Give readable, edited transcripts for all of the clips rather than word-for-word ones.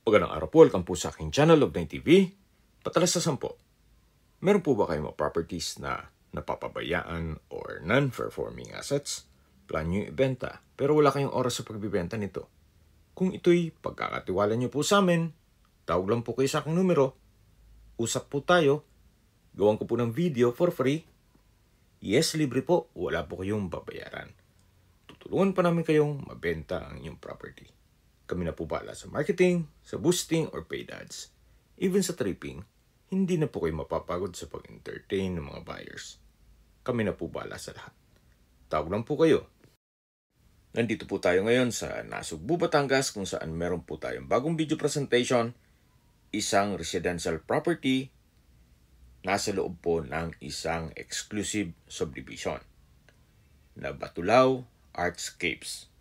Magandang araw po, welcome po sa aking channel, Love9 TV. Patalas sa 10. Meron po ba kayong mga properties na napapabayaan or non-performing assets? Plan nyo ibenta, pero wala kayong oras sa pagbibenta nito. Kung ito'y pagkakatiwala nyo po sa amin, tawag lang po kayo sa aking numero. Usap po tayo. Gawan ko po ng video for free. Yes, libre po. Wala po kayong babayaran. Tutulungan pa namin kayong mabenta ang inyong property. Kami na po bahala sa marketing, sa boosting, or paid ads. Even sa tripping, hindi na po kayo mapapagod sa pag-entertain ng mga buyers. Kami na po bahala sa lahat. Tawag lang po kayo. Nandito po tayo ngayon sa Nasugbu, Batangas kung saan meron po tayong bagong video presentation. Isang residential property nasa loob po ng isang exclusive subdivision na Batulao Artscapes.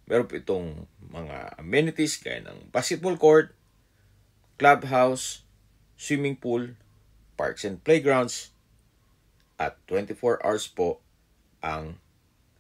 Meron po itong mga amenities gaya ng basketball court, clubhouse, swimming pool, parks and playgrounds, at 24 hours po ang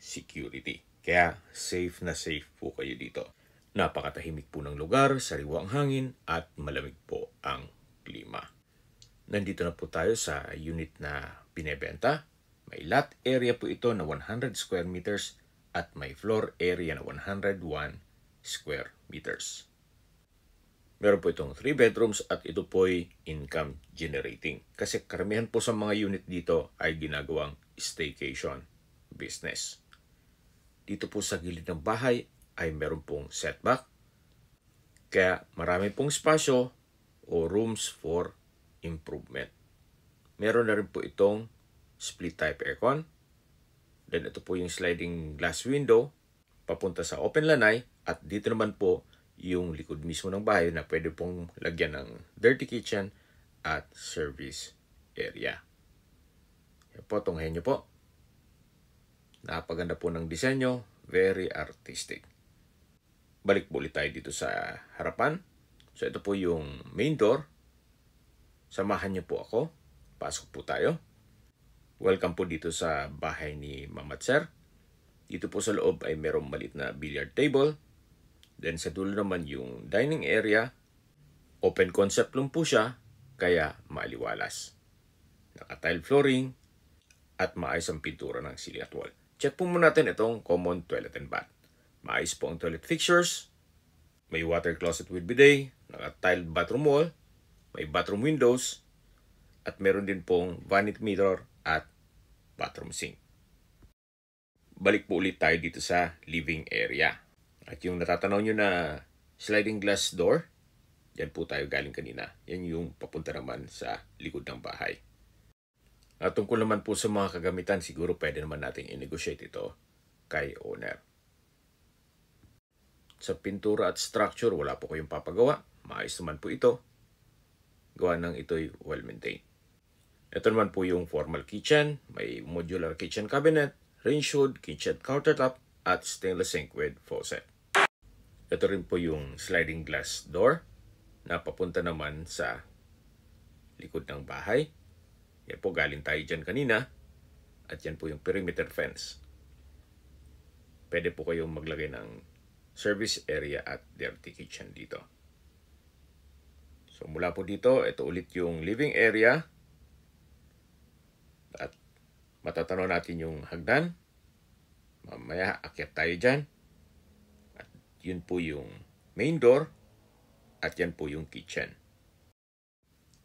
security. Kaya safe na safe po kayo dito. Napakatahimik po ng lugar, sariwa ang hangin, at malamig po ang klima. Nandito na po tayo sa unit na binebenta. May lot area po ito na 100 square meters at may floor area na 101 square meters. Meron po itong 3 bedrooms at ito po'y income generating. Kasi karamihan po sa mga unit dito ay ginagawang staycation business. Dito po sa gilid ng bahay ay meron pong setback. Kaya marami pong spasyo o rooms for improvement. Meron na rin po itong split type aircon. Then ito po yung sliding glass window papunta sa open lanay at dito naman po yung likod mismo ng bahay na pwede pong lagyan ng dirty kitchen at service area. Yan po, tunghayan nyo po. Napaganda po ng disenyo, very artistic. Balik po ulit tayo dito sa harapan. So ito po yung main door. Samahan nyo po ako. Pasok po tayo. Welcome po dito sa bahay ni Mama at Sir. Dito po sa loob ay merong maliit na billiard table. Then sa dulo naman yung dining area. Open concept lang po siya, kaya maaliwalas. Naka-tile flooring at maayos ang pintura ng ceiling at wall. Check po muna natin itong common toilet and bath. Maayos po ang toilet fixtures. May water closet with bidet. Naka-tile bathroom wall. May bathroom windows. At meron din pong vanity mirror at bathroom sink. Balik po ulit tayo dito sa living area. At yung natatanaw nyo na sliding glass door, yan po tayo galing kanina. Yan yung papunta naman sa likod ng bahay. At tungkol naman po sa mga kagamitan, siguro pwede naman natin i-negotiate ito kay owner. Sa pintura at structure, wala po kayong papagawa. Maayos naman po ito. Gawa ng ito'y well-maintained. Ito naman po yung formal kitchen. May modular kitchen cabinet, range hood, kitchen countertop, at stainless sink with faucet. Ito rin po yung sliding glass door na papunta naman sa likod ng bahay. Yan po, galing tayo dyan kanina. At yan po yung perimeter fence. Pwede po kayong maglagay ng service area at dirty kitchen dito. So mula po dito, ito ulit yung living area. At matatanaw natin yung hagdan. Mamaya akyat tayo dyan. At yun po yung main door. At yan po yung kitchen.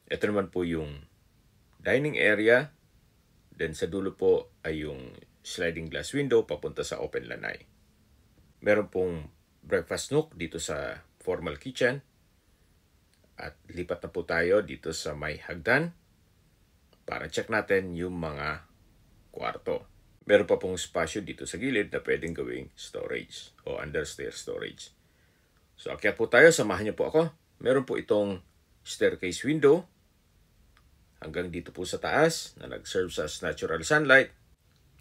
Ito naman po yung dining area. Then sa dulo po ay yung sliding glass window papunta sa open lanay. Meron pong breakfast nook dito sa formal kitchen. At lipat na po tayo dito sa may hagdan para check natin yung mga kwarto. Meron pa pong spasyo dito sa gilid na pwedeng gawing storage o understair storage. So akyat po tayo, samahan niyo po ako. Meron po itong staircase window hanggang dito po sa taas na nag-serve as natural sunlight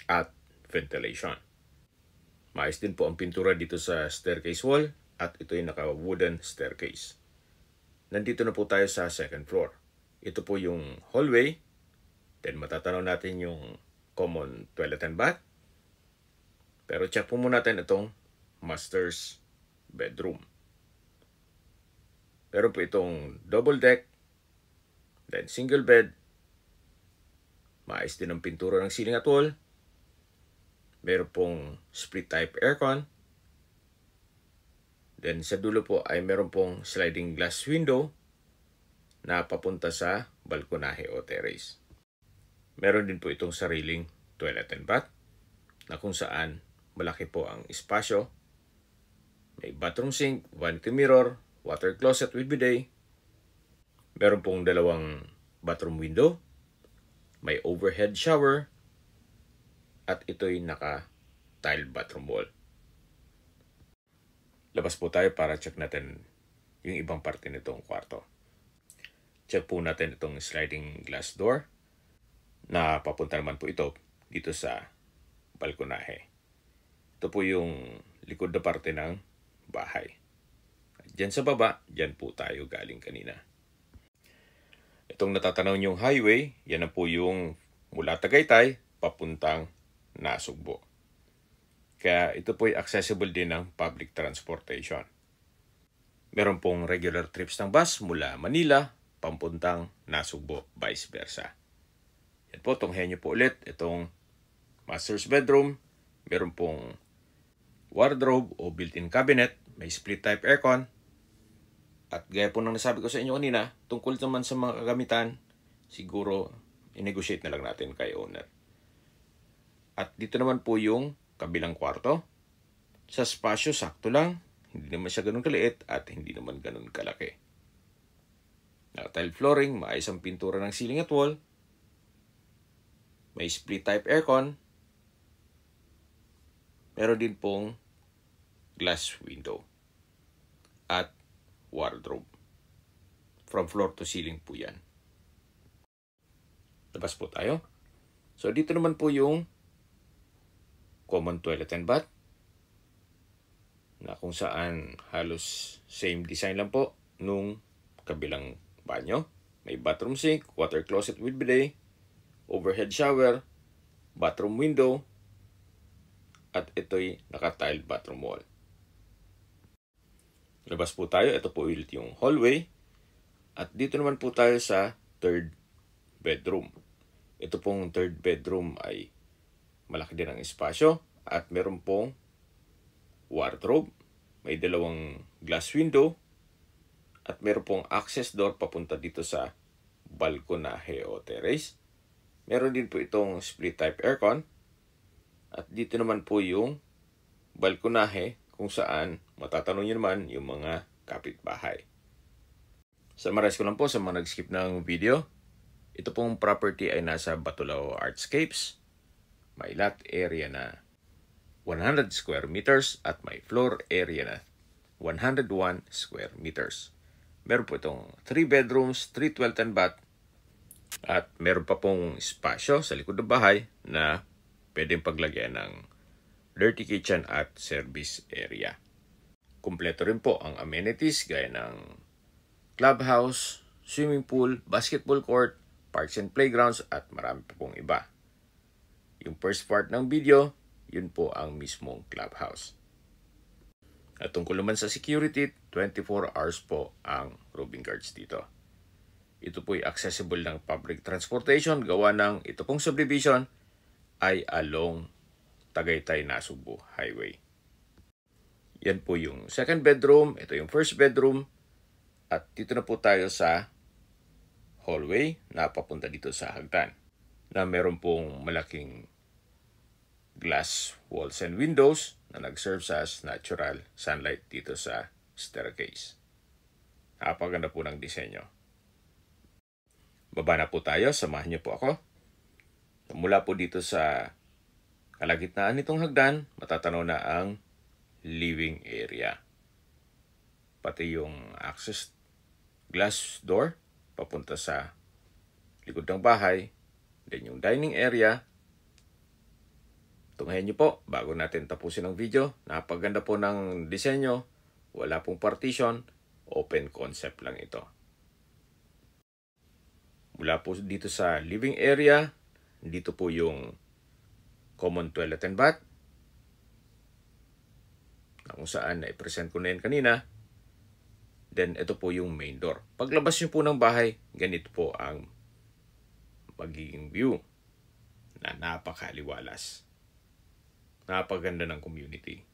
at ventilation. Maayos din po ang pintura dito sa staircase wall at ito yung naka-wooden staircase. Nandito na po tayo sa second floor. Ito po yung hallway. Then matatanaw natin yung common toilet and bath. Pero check po muna natin itong master's bedroom. Meron po itong double deck, then single bed. Maayos din ang pintura ng ceiling at wall. Meron pong split type aircon. Then sa dulo po ay meron pong sliding glass window na papunta sa balkonahe o terrace. Meron din po itong sariling toilet and bath na kung saan malaki po ang espasyo. May bathroom sink, vanity mirror, water closet with bidet. Meron pong dalawang bathroom window. May overhead shower. At ito'y naka-tiled bathroom wall. Labas po tayo para check natin yung ibang parte nitong kwarto. Check po natin itong sliding glass door na papunta naman po ito dito sa balkonahe. Ito po yung likod na parte ng bahay. Diyan sa baba, diyan po tayo galing kanina. Itong natatanaw niyong highway, yan na po yung mula Tagaytay papuntang Nasugbo. Kaya ito po ay accessible din ng public transportation. Meron pong regular trips ng bus mula Manila papuntang Nasugbo, vice versa. Yan po, tunghayan niyo po ulit itong master's bedroom. Meron pong wardrobe o built-in cabinet. May split type aircon. At gaya po ng nasabi ko sa inyo kanina, tungkol naman sa mga kagamitan, siguro i-negotiate na lang natin kay owner. At dito naman po yung kabilang kwarto. Sa spasyo, sakto lang. Hindi naman siya ganun kaliit at hindi naman ganun kalaki. Naka-tile flooring, maayos ang pintura ng ceiling at wall. May split type aircon. Meron din pong glass window. At wardrobe. From floor to ceiling po yan. Labas po tayo. So dito naman po yung common toilet and bath na kung saan halos same design lang po nung kabilang banyo. May bathroom sink, water closet with bidet, overhead shower, bathroom window, at ito'y naka-tiled bathroom wall. Labas po tayo. Ito po ulit yung hallway. At dito naman po tayo sa third bedroom. Ito pong third bedroom ay malaki din ang espasyo. At meron pong wardrobe. May dalawang glass window. At meron pong access door papunta dito sa balkonahe o terrace. Meron din po itong split type aircon. At dito naman po yung balkonahe kung saan matatanong nyo naman yung mga kapitbahay. Summarize ko lang po sa mga nag-skip ng video. Ito pong property ay nasa Batulao Artscapes. May lot area na 100 square meters at may floor area na 101 square meters. Meron po itong 3 bedrooms, 3 toilet and bath. At meron pa pong espasyo sa likod ng bahay na pwedeng paglagyan ng dirty kitchen at service area. Kumpleto rin po ang amenities gaya ng clubhouse, swimming pool, basketball court, parks and playgrounds at marami pa pong iba. Yung first part ng video, yun po ang mismong clubhouse. At tungkol naman sa security, 24 hours po ang roving guards dito. Ito po ay accessible ng public transportation gawa ng ito pong subdivision ay along Tagaytay Nasugbo Highway. Yan po yung second bedroom, ito yung first bedroom, at dito na po tayo sa hallway na papunta dito sa hagdan na meron pong malaking glass walls and windows na nag-serve as natural sunlight dito sa staircase. Napakaganda po ng disenyo. Baba na po tayo, samahan niyo po ako. Mula po dito sa kalagitnaan nitong hagdan, matatanaw na ang living area. Pati yung access glass door papunta sa likod ng bahay. Then yung dining area. Tunghayan niyo po bago natin tapusin ang video. Napaganda po ng disenyo. Wala pong partition. Open concept lang ito. Mula po dito sa living area, dito po yung common toilet and bath. Na kung saan na-present ko na yun kanina. Then, ito po yung main door. Paglabas nyo po ng bahay, ganito po ang magiging view na napakaliwalas. Napaganda ng community.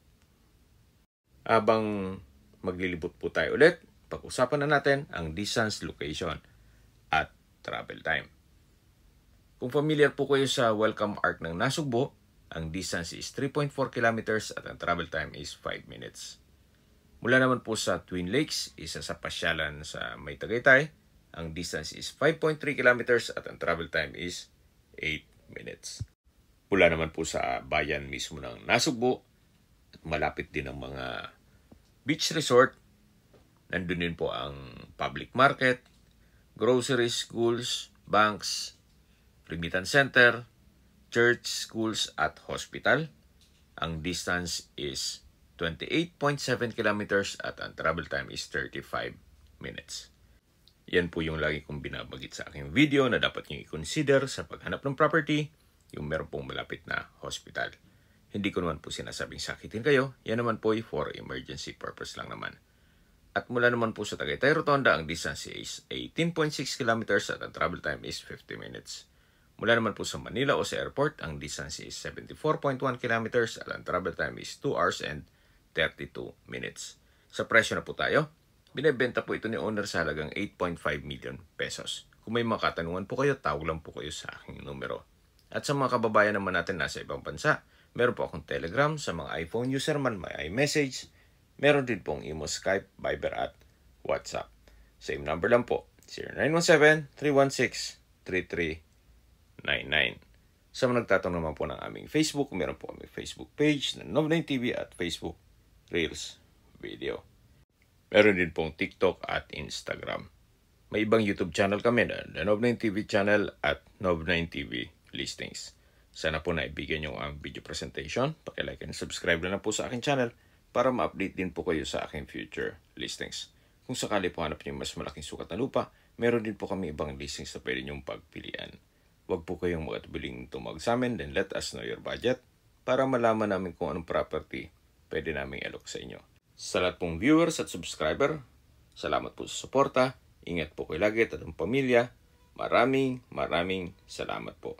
Habang maglilibot po tayo ulit, pag-usapan na natin ang distance, location, at travel time. Kung familiar po kayo sa Welcome Arc ng Nasugbo, ang distance is 3.4 kilometers at ang travel time is 5 minutes. Mula naman po sa Twin Lakes, isa sa pasyalan sa May Tagaytay, ang distance is 5.3 kilometers at ang travel time is 8 minutes. Mula naman po sa bayan mismo ng Nasugbo, at malapit din ang mga beach resort, nandun din po ang public market, groceries, schools, banks, remittance center, church, schools, at hospital. Ang distance is 28.7 kilometers at ang travel time is 35 minutes. Yan po yung lagi kong binabagit sa aking video na dapat nyo i-consider sa paghanap ng property, yung meron pong malapit na hospital. Hindi ko naman po sinasabing sakitin kayo, yan naman po for emergency purpose lang naman. At mula naman po sa Tagaytay Rotonda, ang distance is 18.6 kilometers at ang travel time is 50 minutes. Mula naman po sa Manila o sa airport, ang distance is 74.1 kilometers at ang travel time is 2 hours and 32 minutes. Sa presyo na po tayo, binibenta po ito ni owner sa halagang 8.5 million pesos. Kung may mga katanungan po kayo, tawag lang po kayo sa aking numero. At sa mga kababayan naman natin nasa ibang bansa, meron po akong Telegram. Sa mga iPhone user man, may iMessage. Meron din pong Imo, Skype, Viber at WhatsApp. Same number lang po, 0917-316-3399. Sa mga nagtatanong naman po ng aming Facebook, meron po aming Facebook page na Nov9 TV at Facebook Reels Video. Meron din pong TikTok at Instagram. May ibang YouTube channel kami na Nov9 TV channel at Nov9 TV Listings. Sana po naibigyan nyo ang video presentation. Paki-like and subscribe na lang po sa aking channel para ma-update din po kayo sa aking future listings. Kung sakali po hanap nyo mas malaking sukat na lupa, meron din po kami ibang listings na pwede nyong pagpilian. Huwag po kayong magatubiling tumawag sa amin, then let us know your budget para malaman namin kung anong property pwede namin i-alok sa inyo. Sa lahat pong viewers at subscriber, salamat po sa suporta. Ingat po kayo lagi at ang pamilya. Maraming salamat po.